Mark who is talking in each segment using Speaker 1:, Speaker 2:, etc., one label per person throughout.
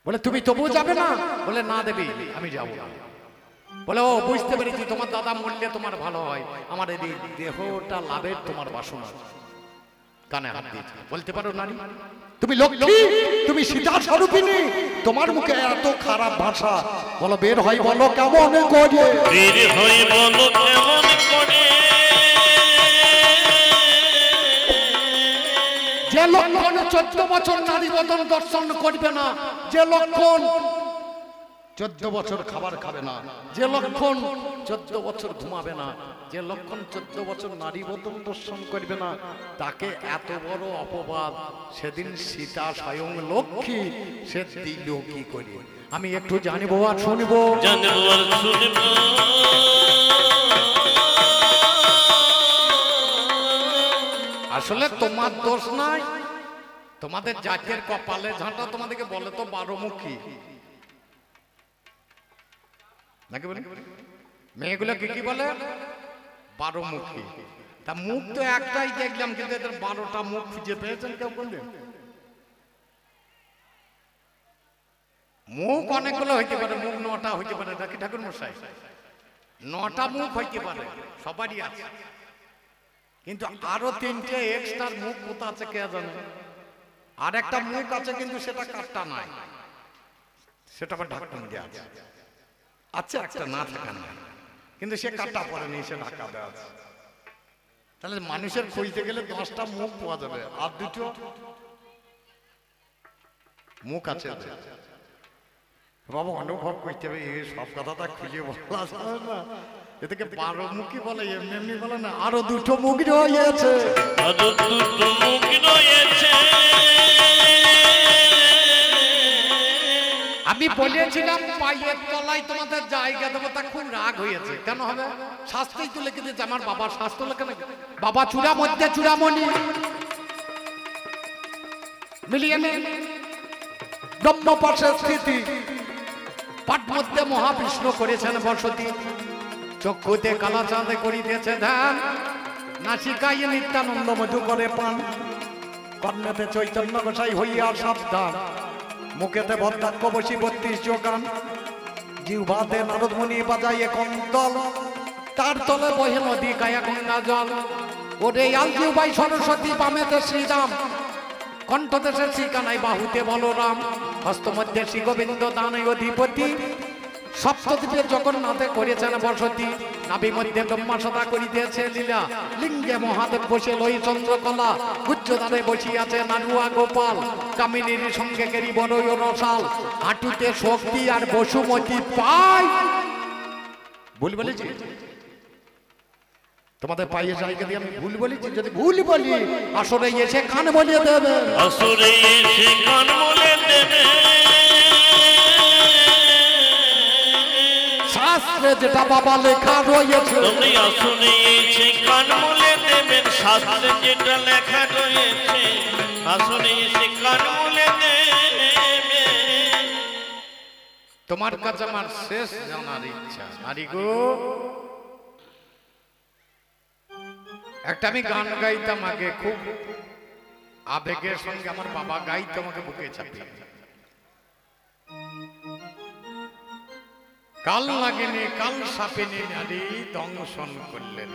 Speaker 1: বলে তুমি তবু যাবে না? বলে না দেবী, আমি যাবো না। বলে ও বুঝতে পেরেছি, তোমার দাদা মরলে তোমার ভালো হয়, আমার এই দেহটা লাভের তোমার বাসনা। কানে হাত দিয়েছে। বলতে পারো নারী, তুমি লক্ষ্মী, তুমি সীতা স্বরূপিণী, তোমার মুখে এত খারাপ ভাষা, বলো বের হয় বলো কেমন করে,
Speaker 2: বের হয় বলো কেমন করে।
Speaker 1: যে লক্ষণ 14 বছর নারী বদন দর্শন করবে না, যে লক্ষণ 14 বছর খাবার খাবে না, যে লক্ষণ 14 বছর ঘুমাবে না, যে লক্ষণ 14 বছর নারী বদন দর্শন করবে না, তাকে এত বড় অপবাদ সেদিন সীতা স্বয়ং লক্ষ্মী সে দিল কি করে? আমি একটু জানিবো আর শুনবো,
Speaker 2: জানবো আর শুনবো।
Speaker 1: আসলে তোমার দোষ নাই, তোমাদের জাতের কপালে ঝাঁটা তোমাদেরকে বলে তো 12 মুখী নাকি বলে? মেয়েগুলো কি বলে? 12 মুখী। তা মুখ তো একটাই দেখলাম, কিন্তু এদের 12টা মুখ খুঁজে পেয়েছেন কেউ বললেন? মুখ অনেকগুলো হইতে পারে, মুখ 9টা হইতে পারে নাকি ঠাকুর মশাই? 9টা মুখ হইতে পারে, সবারই আছে, কিন্তু আরো 3টে এক্সট্রা মুখ কোথা আছে কে জানে? আর একটা মুখ আছে কিন্তু সেটা কাটটা নাই, সেটা আবার ঢাকন দেওয়া আছে। আচ্ছা একটা না থাকা নাই, কিন্তু সে কাটা পড়েনি, সে ঢাকা দেওয়া আছে। তাহলে মানুষের খুঁজতে গেলে 10টা মুখ পাওয়া যাবে, আর 2টো মুখ আছে। বাবা অনুভব করতে হবে, এই সব কথাটা খুঁজে বলা যাবে না, এদিকে 12 মুখী বলে, এমনি এমনি বলে না, আরো 2টো মুখ রয়েছে,
Speaker 2: আরো 2টো মুখ রয়েছে।
Speaker 1: আমি বলেছিলাম পায়ের তলায় তোমাদের জায়গা দেবো, তা খুব রাগ হয়েছে। কেন হবে? শাস্ত্রেই তুলে কেটেছে, আমার বাবা শাস্ত্র লেখে না, বাবা চূড়া মধ্যে চূড়ামণি মিলিয়ে নে, ব্রহ্ম পাশে স্থিতি, পাঠ মধ্যে মহাবিষ্ণু করেছেন বসতি, চক্ষুতে কালা চাঁদে করিতেছে ধ্যান, নাসিকায় নিত্যানন্দ মধু করে পান, কর্ণেতে চৈতন্য গোসাই হইয়া সাবধান, মুখেতে ভদ্রাক্ষ বসি 32 যোগান, জিহ্বাতে নারদ মুনি বাজাইয়ে কন্তল, তার তলে বহে নদী কায়া গঙ্গা জল, ওরে আল জিহ্বাই সরস্বতী, বামেতে শ্রীরাম, কণ্ঠদেশে শ্রীকানাই, বাহুতে বলরাম, হস্ত মধ্যে শ্রী গোবিন্দ দানই অধিপতি, সপ্তদ্বীপের জগন্নাথে করেছেন বসতি, নাভি মধ্যে ব্রহ্মা সদা করিতেছে লীলা, লিঙ্গে মহাদেব বসে লই চন্দ্রকলা, গুজ্জদারে বসিয়াছে নাড়ুয়া গোপাল, কামিনীর সঙ্গে কেরি বড়ই রসাল, হাঁটুতে শক্তি আর বসুমতি পাই। ভুল বলেছি? তোমাদের পায়ে জায়গা দিয়ে আমি ভুল বলেছি? যদি ভুল বলি আসরে এসে কান বলিয়ে দেবে,
Speaker 2: আসরে এসে কান বলে দেবে।
Speaker 1: শাস্ত্রে যেটা বাবা লেখা রয়েছে,
Speaker 2: তুমি আসরে এসে কান বলে দেবেন, শাস্ত্রে যেটা লেখা রয়েছে, আসরে এসে কান বলে দেবে।
Speaker 1: তোমার কাছে আমার শেষ জানার ইচ্ছা, নারী গো, একটা আমি গান গাইতাম আগে, খুব আবেগের সঙ্গে আমার বাবা গাইতো, আমাকে বুকে চাপিয়ে, কাল লাগেনি কাল সাপেনি নারী দংশন করলেন,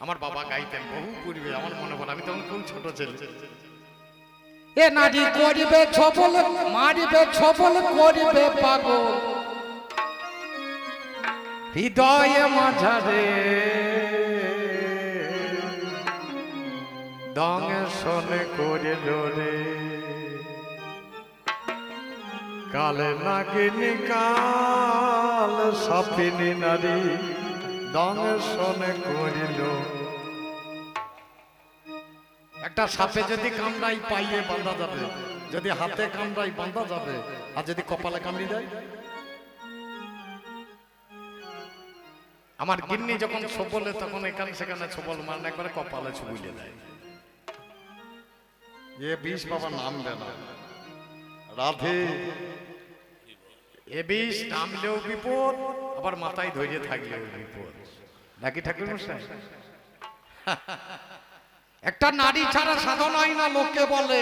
Speaker 1: আমার বাবা গাইতেন বহু পূর্বে, আমার মনে পড়ে, আমি তখন খুব ছোট ছেলে। এ নারী করিবে ছবল, মারিবে ছবল, করিবে পাগল, হৃদয়ে মাঝারে দংশন করিল রে, কালে নাগিনী কাল সাপিনী নারী দংশন করিল। একটা সাপে যদি কামড়াই পাইয়ে বাঁধা যাবে, যদি হাতে কামড়াই বাঁধা যাবে, আর যদি কপালে কামড়ি দেয়? আমার গিন্নি যখন ছবলে তখন এখানে সেখানে ছবল মানে একবারে কপালে ছুবুলে দেয়, এ বিষ বাবা নামবে না, রাধে, এ বিষ নামলেও বিপদ, আবার মাথায় ধরে থাকলেও বিপদ, নাকি ঠাকুর মশাই? একটা নারী ছাড়া সাধন হয় না, লোকে বলে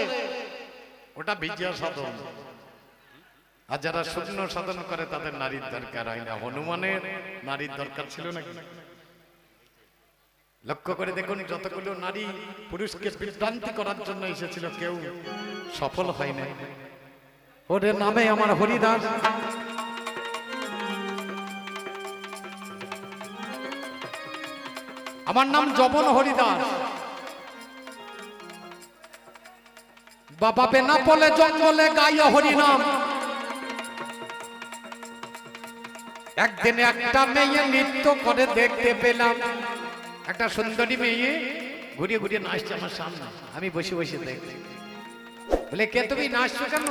Speaker 1: ওটা বিজয়া সাধন, আর যারা শূন্য সাধন করে তাদের নারীর দরকার হয় না। হনুমানের নারীর দরকার ছিল নাকি? লক্ষ্য করে দেখুন, যতগুলো নারী পুরুষকে বিভ্রান্তি করার জন্য এসেছিল, কেউ সফল হয় না। ওরে নামে আমার হরিদাস, আমার নাম জবন হরিদাস, বাবা বেনা বলে জঙ্গলে গাই হরিনাম। একদিন একটা মেয়ে নৃত্য করে দেখতে পেলাম, একটা সুন্দরী মেয়ে ঘুরিয়ে ঘুরিয়ে নাচছে আমার সামনে, আমি বসে বসে দেখছি। বলে কে তুমি, নাচছো কেন?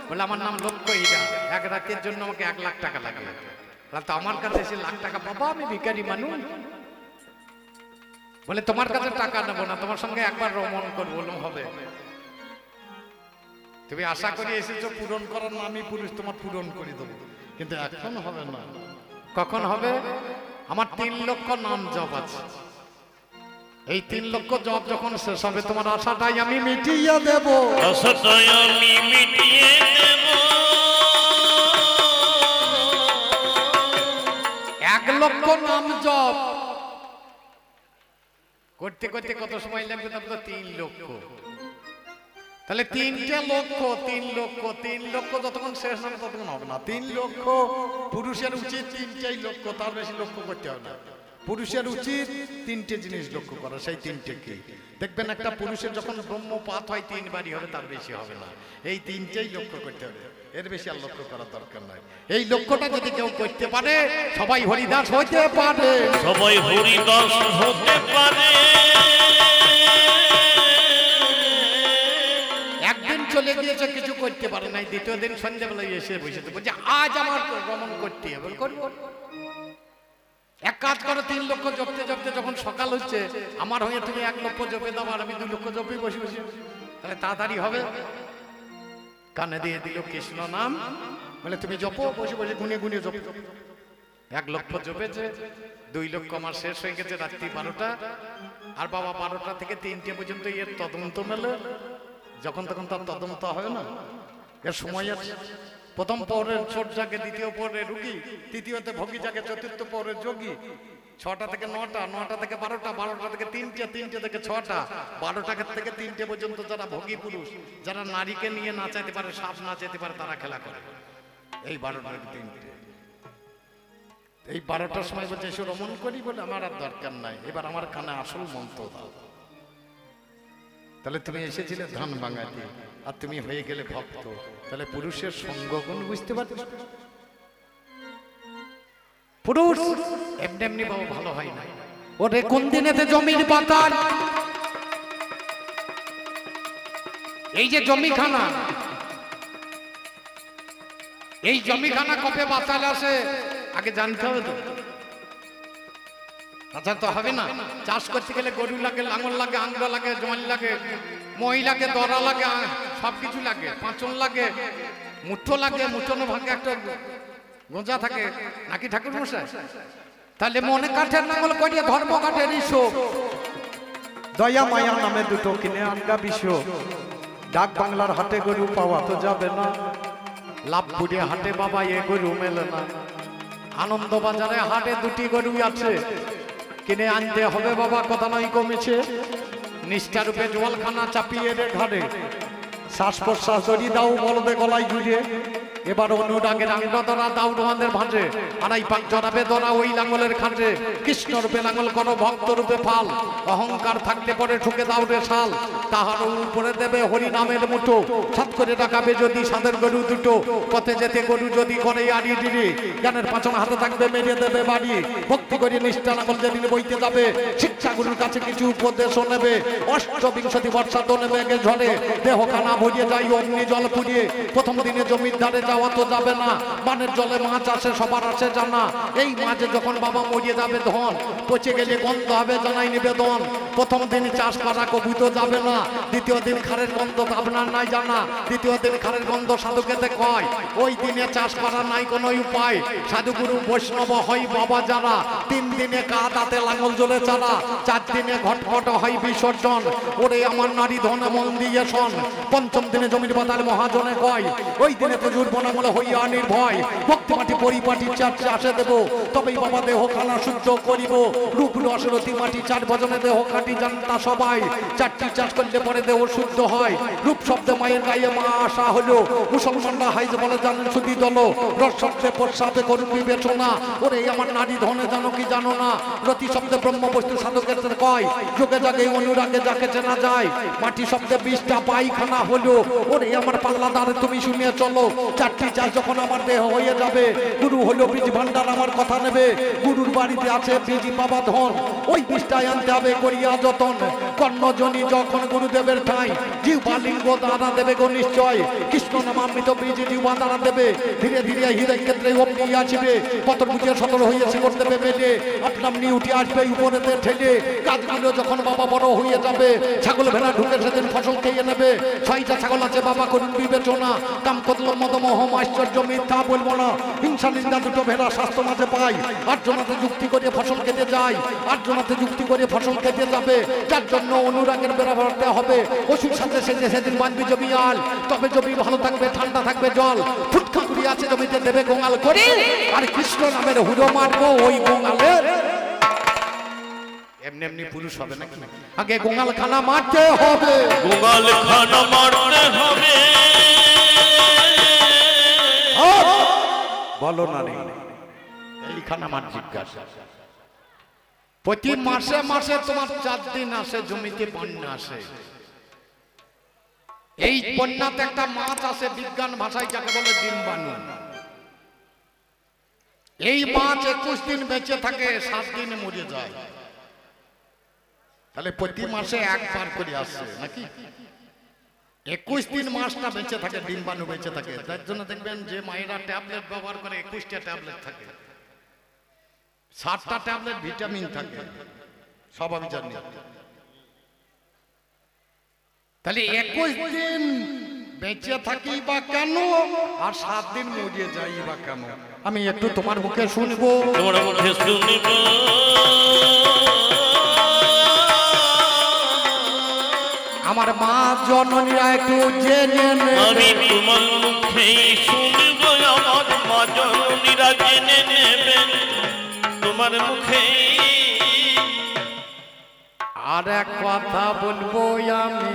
Speaker 1: বলে আমার নাম লক্ষ্য হীরা, এক রাতের জন্য আমাকে 1 লাখ টাকা লাগে। তো আমার কাছে এসে লাখ টাকা পাবো, আমি ভিখারি মানুষ। বলে তোমার কাছে টাকা নেবো না, তোমার সঙ্গে একবার রমণ করবো। বললাম হবে, তুমি আশা করে এসেছো পূরণ করার, আমি পুরুষ তোমার পূরণ করে দেবো, কিন্তু এখন হবে না। কখন হবে? আমার 3 লক্ষ নাম জপ আছে, এই 3 লক্ষ জপ যখন শেষ হবে তোমার আশাটাই আমি মিটিয়ে দেব,
Speaker 2: আশাটাই আমি মিটিয়ে দেব।
Speaker 1: 1 লক্ষ নাম জপ করতে করতে কত সময় লাগবে? তবে তো 3 লক্ষ, তাহলে 3টে লক্ষ, 3 লক্ষ, 3 লক্ষ যতক্ষণ শেষ হবে ততক্ষণ হবে না। 3 লক্ষ পুরুষের উচিত 3টাই লক্ষ্য, তার বেশি লক্ষ্য করতে হবে না। পুরুষের উচিত 3টে জিনিস লক্ষ্য করা, সেই 3টে কি দেখবেন? একটা পুরুষের যখন ব্রহ্মপাত হয় 3 বারই হবে, তার বেশি হবে না। এই 3টাই লক্ষ্য করতে হবে, এর বেশি আর লক্ষ্য করার দরকার নাই। এই লক্ষ্যটা যদি কেউ করতে পারে, সবাই হরিদাস হইতে পারে,
Speaker 2: সবাই হরিদাস হতে পারে।
Speaker 1: একদিন চলে গিয়েছে, কিছু করতে পারে নাই, দ্বিতীয় দিন সন্ধ্যাবেলায় এসে বসেছে, বলছে আজ আমার ভ্রমণ করতে হবে। করবো, এক কাজ করো, 3 লক্ষ জপতে জপতে যখন সকাল হচ্ছে, আমার হয়ে তুমি 1 লক্ষ জপে দাও, আর আমি 2 লক্ষ জপে বসে বসে, তাহলে তাড়াতাড়ি হবে। কানে দিয়ে দিল কৃষ্ণ নাম, বলে তুমি জপো, বসে বসে গুনে গুনে জপ। 1 লক্ষ জপেছে, 2 লক্ষ আমার শেষ হয়ে গেছে রাত্রি 12টা, আর বাবা 12টা থেকে 3টে পর্যন্ত এর তদন্ত মেলে। যখন তখন তার তদন্ত হয় না, এর সময় আছে। প্রথম পৌরের ছোট জাগে, দ্বিতীয় পৌরের রুগী, তৃতীয়তে ভোগী জাগে, চতুর্থ পৌরের যোগী। 6টা থেকে 9টা, 9টা থেকে 12টা, 12টা থেকে 3টে, 3টে থেকে 6টা, 12টা থেকে 3টে পর্যন্ত যারা ভোগী পুরুষ, যারা নারীকে নিয়ে নাচাইতে পারে, সাপ নাচাইতে পারে, তারা খেলা করে। এই 12টা থেকে 3টে, এই 12টার সময় বলছে এসে রমণ করি, বলে আমার আর দরকার নাই, এবার আমার কানে আসল মন্ত্র দাও। তাহলে তুমি এসেছিলে ধান ভাঙাতে, আর তুমি হয়ে গেলে ভক্ত, তাহলে পুরুষের সঙ্গগুণ বুঝতে পারছো? পুরুষ এমনি এমনি বাবু ভালো হয় না। ওরে কোন দিনেতে জমির বাতার, এই যে জমিখানা, এই জমিখানা কবে বাতাল আসে আগে জানতে হবে তো। আচ্ছা তো হবে না, চাষ করতে গেলে গরু লাগে, লাঙল লাগে, আঙ্গুর লাগে, জমি লাগে, মই লাগে, দরা লাগে, সবকিছু লাগে, পাঁচন লাগে, মুঠো লাগে, মুঠোনো ভাগে একটা গোঁজা থাকে নাকি ঠাকুর মশাই? তাহলে মনে কাঠের নাঙল করিয়ে ধর্ম কাঠের ইসো, দয়া মায়া নামে 2টো কিনে আনগা বিশ্ব। ডাক বাংলার হাটে গরু পাওয়া তো যাবে না, লাভপুরে হাটে বাবা এ গরু মেলে না। আনন্দ বাজারে হাটে 2টি গরু আছে, কিনে আনতে হবে বাবা, কথা নয় কমেছে। নিষ্ঠারূপে জলখানা চাপিয়ে রে ঘাড়ে, শ্বাস প্রশ্বাস জড়ি দাও বলদে গলায় জুড়ে। এবার অনুরাগের আঙ্গ ধরা দাও রোহানের ভাঁজে, আড়াই পাক জড়াবে ধরা ওই লাঙ্গলের খাঁজে। কৃষ্ণ রূপে লাঙ্গল করো, ভক্ত রূপে ফাল, অহংকার থাকলে পরে ঠুকে দাও রে শাল। তাহার উপরে দেবে হরি নামের মুঠো, সাত করে রাখাবে যদি সাদের গরু 2টো। পথে যেতে গরু যদি করে আড়ি দিদি, জ্ঞানের পাচন হাতে থাকবে মেরে দেবে বাড়ি। ভক্তি করে নিষ্ঠা নাঙ্গল যেদিন বইতে যাবে, শিক্ষা গুরুর কাছে কিছু উপদেশও নেবে। অষ্টবিংশতি বর্ষা তো নেবে গে ঝরে, দেহ খানা ভরিয়ে যাই অগ্নি জল পুড়িয়ে। প্রথম দিনে জমির ধারে যাওয়া তো যাবে না, বানের জলে মাছ আসে সবার আসে জানা। এই মাঝে যখন বাবা মরিয়ে যাবে ধন, পচে গেলে গন্ধ হবে জানাই নিবেদন। প্রথম দিন চাষ করা কবু তো যাবে না, দ্বিতীয় দিন খারের গন্ধ আপনার নাই জানা। দ্বিতীয় দিন খারের গন্ধ সাধু খেতে কয়, ওই দিনে চাষ করা নাই কোনো উপায়। সাধুগুরু বৈষ্ণব হয় বাবা যারা, 3 দিনে কাদাতে লাঙল জ্বলে চারা, 4 দিনে ঘটঘট হয় বিসর্জন। ওরে আমার নারী ধন মন দিয়ে শোন, 5ম দিনে জমির বাতার মহাজনে কয়, ওই দিনে প্রচুর মনামলে হইয়া নির্ভয় ভক্তি মাটি পরিপাটি চার্চে আসে দেব তবেই বাবা দেহ খানা শুদ্ধ করিব রূপ রসরতি মাটি চার ভজনে দেহ খাটি জানতা সবাই চারটি চাষ করলে পরে দেহ শুদ্ধ হয় রূপ শব্দে মায়ের গায়ে মা আসা হলো মুসলমানরা হাইজ বলে জানেন শুধু দল রস শব্দে প্রসাদে করুন বিবেচনা ওরে আমার নারী ধনে জানো কি জানো না রতি শব্দে ব্রহ্ম বস্তু সাধকের কয় যোগে জাগে অনুরাগে যাকে চেনা যায় মাটি শব্দে 20টা পায়খানা হলো ওরে আমার পাল্লাদারে তুমি শুনিয়ে চলো চারটি চাষ যখন আমার দেহ হয়ে যাবে গুরু হলো বীজ ভান্ডার আমার কথা নেবে গুরুর বাড়িতে আছে বীজ বাবা ধন ওই বীজটাই আনতে হবে করিয়া যতন কর্ণজনী যখন গুরুদেবের ঠাই জিহ্বা লিঙ্গ দানা দেবে গো নিশ্চয় কৃষ্ণ নামামৃত বীজ জিহ্বা দানা দেবে ধীরে ধীরে হীরের ক্ষেত্রে অগ্নি আসবে কত বুঝে সতর হয়ে শিকড় দেবে মেলে আপনার নিয়ে উঠে আসবে উপরেতে ঠেলে কাজগুলো যখন বাবা বড় হয়ে যাবে ছাগল ভেড়া ঢুকে সেদিন ফসল খেয়ে নেবে 6টা ছাগল আছে বাবা করুন বিবেচনা কাম কতল মদমোহ আশ্চর্য মিথ্যা বলবো না হিংসা নিন্দা দুটো ভেড়া স্বাস্থ্য মাঝে পাই আটজনাতে যুক্তি করে ফসল খেতে যায় আটজনাতে যুক্তি করে ফসল খেতে যাবে যার জন্য অনুরাগের বেড়া বাড়তে হবে ওষুধ সাথে সেজে সেদিন বাঁধবি জমি আল তবে জমি ভালো থাকবে ঠান্ডা থাকবে জল ফুটকা কুড়ি আছে জমিতে দেবে গোঙাল করে আর কৃষ্ণ নামের হুড়ো মারবো ওই গোঙালের এমনি এমনি পুরুষ হবে নাকি আগে গোঙাল খানা মারতে হবে
Speaker 2: গোঙাল খানা মারতে হবে
Speaker 1: বলো না রে এইখানে আমার জিজ্ঞাসা প্রতি মাসে মাসে তোমার 4 দিন আসে জমিতে বন্যা আসে এই বন্যাতে একটা মাছ আসে বিজ্ঞান ভাষায় যাকে বলে ডিম্বাণু এই মাছ 21 দিন বেঁচে থাকে 7 দিনে মরে যায় তাহলে প্রতি মাসে একবার করে আসছে নাকি 21 দিন মাছটা বেঁচে থাকে ডিম্বাণু বেঁচে থাকে তার জন্য দেখবেন যে মায়েরা ট্যাবলেট ব্যবহার করে 21টা ট্যাবলেট থাকে 7টা ট্যাবলেট ভিটামিন থাকে সব আমি জানি তাহলে 21 দিন বেঁচে থাকি বা কেন আর 7 দিন মরিয়ে যাই বা কেন আমি একটু তোমার মুখে শুনবো
Speaker 2: তোমার মুখে শুনব
Speaker 1: আমার মা জননীরা একটু জেনে
Speaker 2: আমি তোমার মুখে শুনব আমার মা জননীরা জেনে নেবেন তোমার মুখে
Speaker 1: আর এক কথা বলবো আমি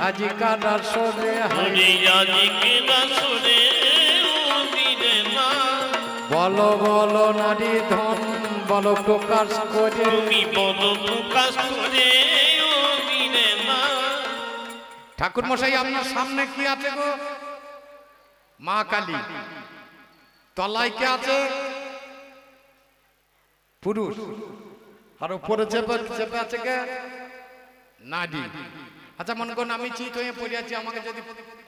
Speaker 1: আজিকার আসরে
Speaker 2: হরি আজিকের আসরে দিনে না
Speaker 1: বলো বলো নারী ধন বলো প্রকাশ করে
Speaker 2: তুমি বলো প্রকাশ করে দিনে না
Speaker 1: ঠাকুর মশাই আপনার সামনে কি আছে গো মা কালী তলায় কে আছে পুরুষ আর উপরে চেপে চেপে আছে কে নারী আচ্ছা মনে করুন আমি চিত হয়ে পড়ে আছি আমাকে যদি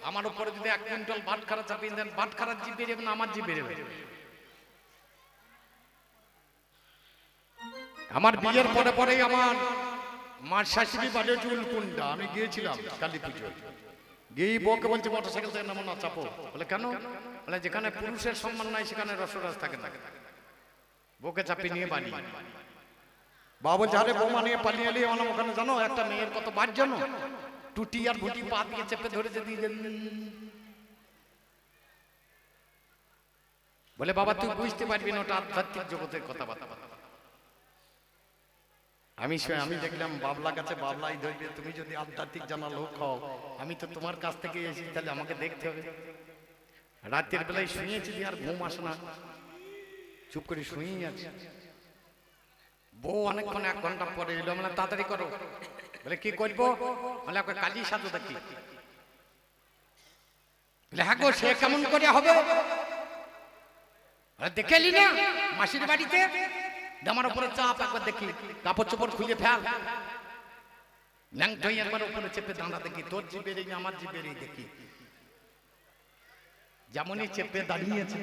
Speaker 1: আমার উপরে যদি 1 কুইন্টাল ভাত খারা চাপিয়ে দেন ভাত খারাপ জিভ বেরিয়ে না আমার জিভ বেরোবে আমার বিয়ের পরে পরেই আমার মার শাশুড়ি বাড়ি চুলকুন্ডা আমি গিয়েছিলাম কালী পুজো গিয়ে বউকে বলছি মোটরসাইকেল থেকে নামো না চাপো বলে কেন বলে যেখানে পুরুষের সম্মান নাই সেখানে রসরাজ থাকে না বউকে চাপিয়ে নিয়ে বাড়ি বাবু যারে বৌমা নিয়ে পালিয়ে এলি আমার ওখানে জানো একটা মেয়ের কত বাদ জানো টুটি আর ভুটি পা দিয়ে চেপে ধরেছে দিয়ে বলে বাবা তুই বুঝতে পারবি না ওটা আধ্যাত্মিক জগতের কথাবার্তা আমি দেখলাম বাবলা কাছে বাবলাই ধরবে তুমি যদি আধ্যাত্মিক জানা লোক হও আমি তো তোমার কাছ থেকে এসেছি তাহলে আমাকে দেখতে হবে রাতের বেলায় শুয়েছি আর ঘুম আসে না চুপ করে শুয়েই আছে বউ অনেকক্ষণ 1 ঘন্টা পরে এলো মানে তাড়াতাড়ি করো বলে কি করবো বলে ওকে কালী সাধু দেখি বলে হ্যাঁ গো সে কেমন করে হবে দেখে এলি না মাসির বাড়িতে আমার উপরে চাপ একবার দেখি কাপড় চোপড় খুলে ফেল ল্যাংটাই একবার উপরে চেপে দাঁড়া দেখি তোর জিভের এই আমার জিভের এই দেখি যেমনই চেপে দাঁড়িয়েছে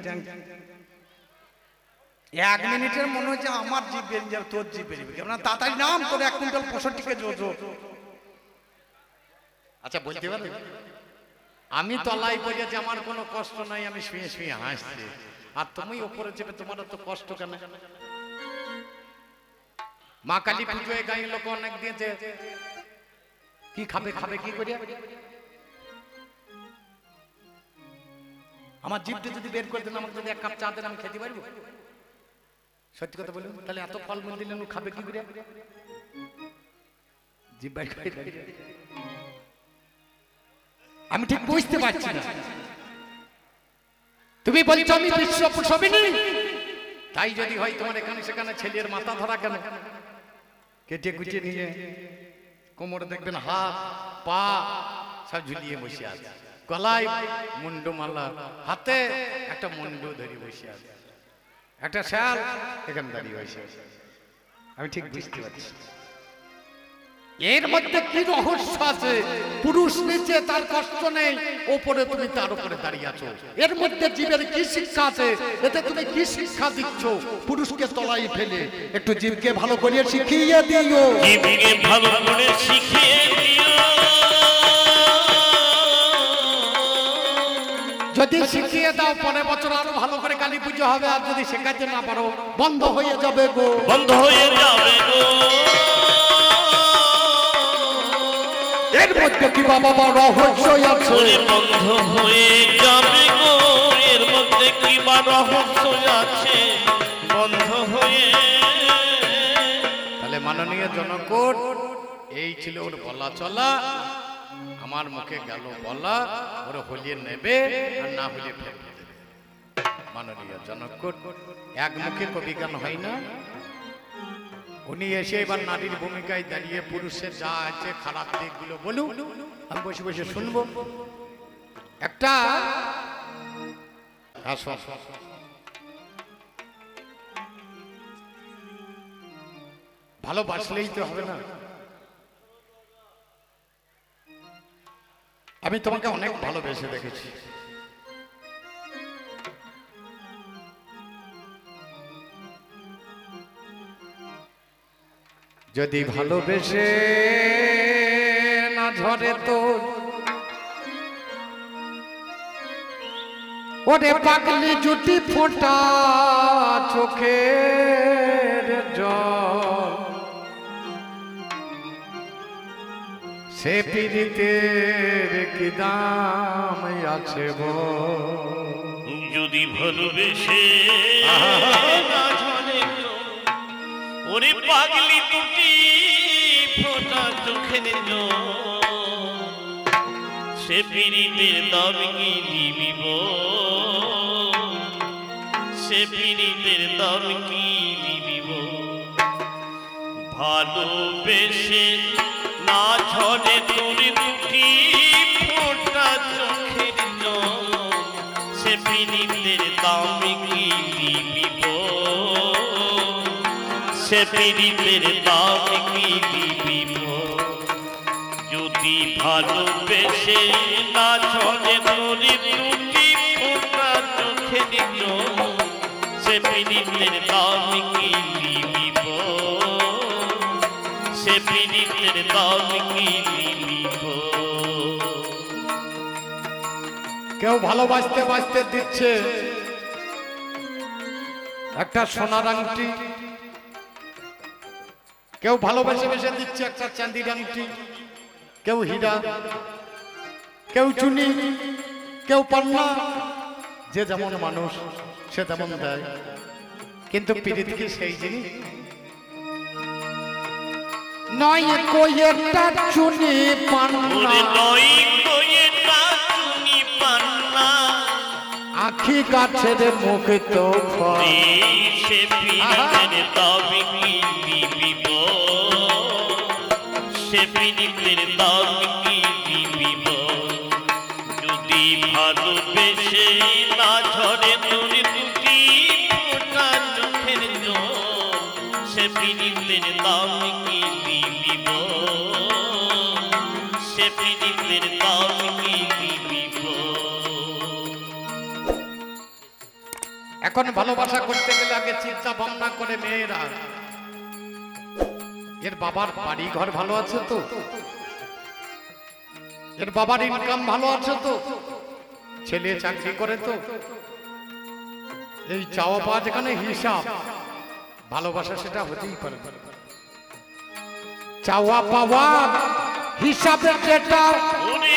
Speaker 1: 1 মিনিটের মনে হচ্ছে আমার জিভ বেরিয়ে যাবে তোর জিভ বেরিয়ে যাবে তাড়াতাড়ি নাম তোর 1 কুইন্টাল 65 কেজি ওজন আচ্ছা বলতে পারবে আমি তলায় পড়েছি আমার কোনো কষ্ট নাই আমি শুয়ে শুয়ে হাসছি আর তুমি উপরে চেপে তোমার তো কষ্ট কেন মা কালী পুজোয় গায়ে লোক অনেক দিয়েছে কি খাবে খাবে কি করে আমার জিভটা যদি বের করে দেন, আমাকে যদি এক কাপ চা দেন, আমি খেতে পারবো? সত্যি কথা বলুন, তাহলে এত ফলমূল দিলেন ও খাবে কি করে? জিভ বের করে দেন। আমি ঠিক বুঝতে পারছি না। তুমি বলছো আমি বিশ্ব প্রসবিনী, তাই যদি হয় তোমার এখানে সেখানে ছেলের মাথা ধরা কেন? কেটে কুটে নিয়ে কোমরে দেখবেন হাত পা সব ঝুলিয়ে বসে আছে, গলায় মুন্ডু মালা, হাতে একটা মুন্ডু ধরে বসে আছে, একটা শাল এখানে দাঁড়িয়ে বসে আছে। আমি ঠিক বুঝতে পারছি এর মধ্যে কি রহস্য আছে। পুরুষ নিচে তার কষ্ট নেই, ওপরে তুমি তার উপরে দাঁড়িয়ে আছো। এর মধ্যে জীবের কি শিক্ষা আছে? এতে তুমি কি শিক্ষা দিচ্ছ? পুরুষকে তলায় ফেলে একটু জীবকে ভালো করে শিখিয়ে দিও,
Speaker 2: জীবকে ভালো করে শিখিয়ে দিও।
Speaker 1: যদি শিখিয়ে দাও পরের বছর আরো ভালো করে কালী পুজো হবে, আর যদি শেখাতে না পারো বন্ধ হয়ে যাবে গো,
Speaker 2: বন্ধ হয়ে যাবে গো।
Speaker 1: এর মধ্যে কি বাবা রহস্য আছে?
Speaker 2: বন্ধ হয়ে যাবে গো, এর মধ্যে কি বা রহস্য আছে? বন্ধ হয়ে।
Speaker 1: তাহলে মাননীয় জনকোট, এই ছিল ওর বলা চলা। আমার মুখে গেল বলা, ওর হলিয়ে নেবে আর না হলে ফেলে দেবে। মাননীয় জনকোট, এক মুখে কবি গান হয় না। উনি এসে এবার নারীর ভূমিকায় দাঁড়িয়ে পুরুষের যা আছে খারাপ দিকগুলো বলুন, আমি বসে বসে শুনবো। একটা ভালোবাসলেই তো হবে না। আমি তোমাকে অনেক ভালোবেসে দেখেছি, যদি ভালোবেসে না ঝরে তো ওরে পাগলি জুটি ফোঁটা চোখের জল, সে পীড়িতের কি দাম আছে বল?
Speaker 2: যদি ভালোবেসে না ঝরে গো, ওরে পাগলি দুটি ফোঁটা চোখের জল, সে পীড়িতের দাম কি দিবি বল? সে পীড়িতের দাম কি দিবি বল? ভালোবেসে না ঝরে তোর দুটি ফোঁটা চোখের জল, সে পীড়িতের দাম কি দিবি বল? সে পীড়িতের দাম কি দিবি বল? যদি ভালোবেসে না ঝরে তোর দুটি ফোঁটা চোখের জল, সে পীড়িতের দাম কি দিবি বল? সে পীড়িতের দাম কি দিবি বল?
Speaker 1: কেউ ভালোবাসতে বাঁচতে দিচ্ছে একটা সোনার আংটি, কেউ ভালোবেসে বেসে দিচ্ছে একটা চাঁদির আংটি, কেউ হীরা, কেউ চুনি, কেউ পান্না, যে যেমন মানুষ সে তেমন দেয়। কিন্তু পীড়িত কি সেই জিনিস নয়? কোয়েটা চুনি পান্না,
Speaker 2: নয় কোয়েটা চুনি পান্না,
Speaker 1: আখি গাছের মুখে তো ফল,
Speaker 2: সে পীড়িতের দাম কি দিবি বল? সে পীড়িতের দাম কি দিবি বল? যদি ভালোবেসে না ঝরে তোর দুটি ফোঁটা চোখের জল, সে পীড়িতের দাম কি দিবি বল? সে পীড়িতের দাম কি দিবি বল?
Speaker 1: এখন ভালোবাসা করতে গেলে আগে চিন্তা ভাবনা করে মেয়েরা, এর বাবার বাড়ি ঘর ভালো আছে তো, এর বাবার ইনকাম ভালো আছে তো, ছেলে চাকরি করে তো, এই চাওয়া পাওয়া যেখানে হিসাব, ভালোবাসা সেটা হতেই পারে। চাওয়া পাওয়া হিসাবে যেটা
Speaker 2: ওরে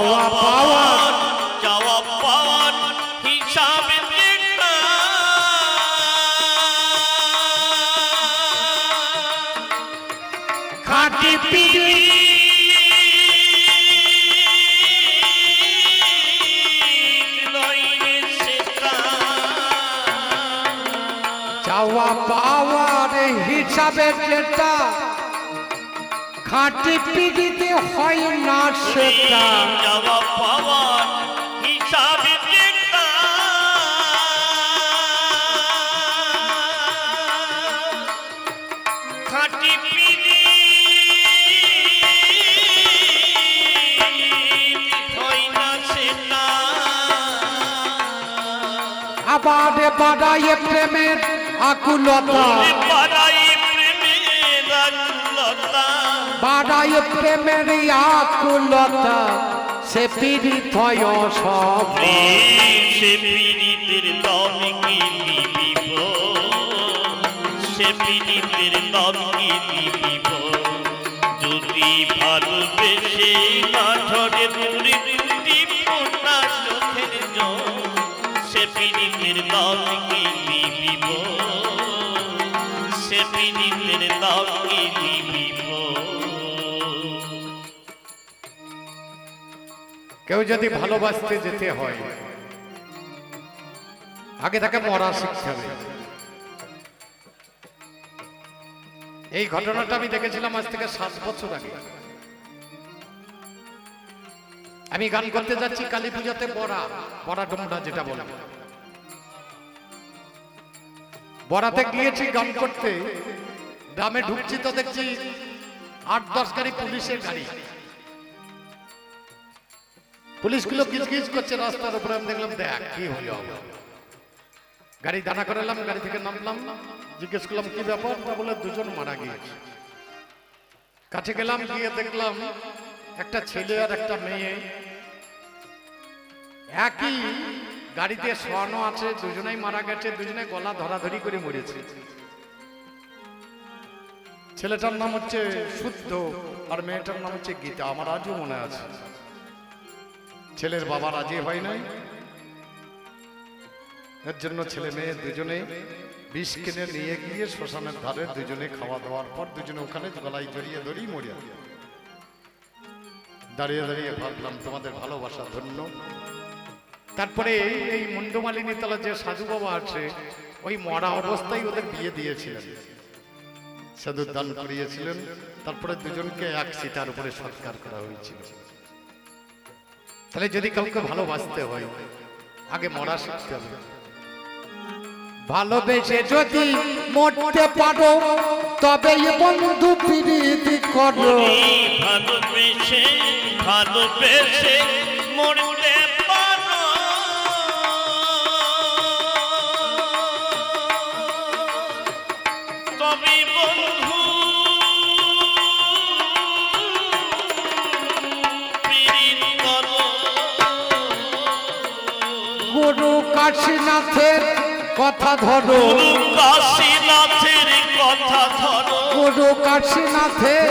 Speaker 1: চাওয়া পাওয়ার
Speaker 2: চাওয়া পাওয়ার হিসাবে যেটা
Speaker 1: খাঁটি পিড়ি
Speaker 2: নইলে সেটা
Speaker 1: চাওয়া পাওয়ার হিসাবে যেটা খাঁটি পিড়িতে হয় না সেটা
Speaker 2: চাওয়া পাওয়ার হিসাবে যেটা খাঁটি পিড়ি হয় না সেটা
Speaker 1: আবার বাড়ায় প্রেমের আকুলতা
Speaker 2: বাড়াই প্রেমের আকুলতা
Speaker 1: বাড়ায় প্রেমের আকুলতা সে পীড়িত হয় সব
Speaker 2: সে পীড়িতের দম কি দিব সে পীড়িতের দম কি দিব যদি ভালোবেসে না ঝরে দূরে দুটি ফোঁটা চোখের জল সে পীড়িতের দম কি দিব সে পীড়িতের দম কি দিব
Speaker 1: কেউ যদি ভালোবাসতে যেতে হয় আগে তাকে মরা শিখতে হবে। এই ঘটনাটা আমি দেখেছিলাম আজ থেকে 7 বছর আগে। আমি গান করতে যাচ্ছি কালী পূজাতে বড়া ডোমরা যেটা বলে বড়াতে গিয়েছি গান করতে, গ্রামে ঢুকছি তো দেখছি 8-10 গাড়ি পুলিশের গাড়ি। পুলিশগুলো গিজগিজ করছে রাস্তার উপরে। আমি দেখলাম দেখ কি হলো, গাড়ি দাঁড়া করালাম, গাড়ি থেকে নামলাম, জিজ্ঞেস করলাম কি ব্যাপার, বলে 2 জন মারা গিয়েছে। কাছে গেলাম, গিয়ে দেখলাম একটা ছেলে আর একটা মেয়ে একই গাড়িতে শোয়ানো আছে, দুজনেই মারা গেছে, দুজনে গলা ধরাধরি করে মরেছে। ছেলেটার নাম হচ্ছে শুদ্ধ আর মেয়েটার নাম হচ্ছে গীতা। আমার আজও মনে আছে। ছেলের বাবা রাজি হয় নাই, এর জন্য ছেলে মেয়ে দুজনে বিষ কিনে নিয়ে গিয়ে শ্মশানের ধারে দুজনে খাওয়া দাওয়ার পর দুজনে ওখানে গলায় জড়িয়ে ধরি মরিয়া। দাঁড়িয়ে দাঁড়িয়ে ভাবলাম তোমাদের ভালোবাসা ধন্য। তারপরে এই মুন্ডমালিনী তলা যে সাধু বাবা আছে, ওই মরা অবস্থায় ওদের বিয়ে দিয়েছিলেন, সাধু দান করিয়েছিলেন। তারপরে দুজনকে এক সীতার উপরে সৎকার করা হয়েছিল। তাহলে যদি কাউকে ভালোবাসতে হয় আগে মরা শিখতে হবে। ভালোবেসে যদি মরতে পারো তবে বন্ধু প্রীতি করো।
Speaker 2: ভালোবেসে ভালোবেসে মরতে পারো তবে বন্ধু প্রীতি করো।
Speaker 1: গুরু কাশীনাথের কথা ধরো,
Speaker 2: কাশীনাথের কথা ধরো,
Speaker 1: গুরু কাশীনাথের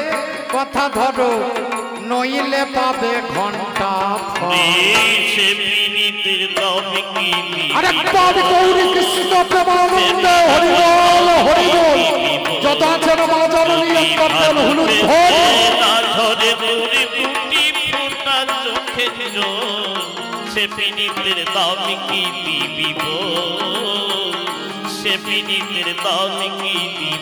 Speaker 1: কথা ধরো, নইলে পাবে ঘন্টা ফল।
Speaker 2: সে পীড়িতের দম কি
Speaker 1: আরে পাবে গৌরী কৃষ্ণ প্রেমানন্দ হরি বল হরি বল। যত আছেন মা জননী করতেন হলুদ ধরে
Speaker 2: না ঝরে দূরে দুটি ফোঁটা চোখের জল সে পীড়িতের দম কি দিব সে পীড়িতের দম কি দিব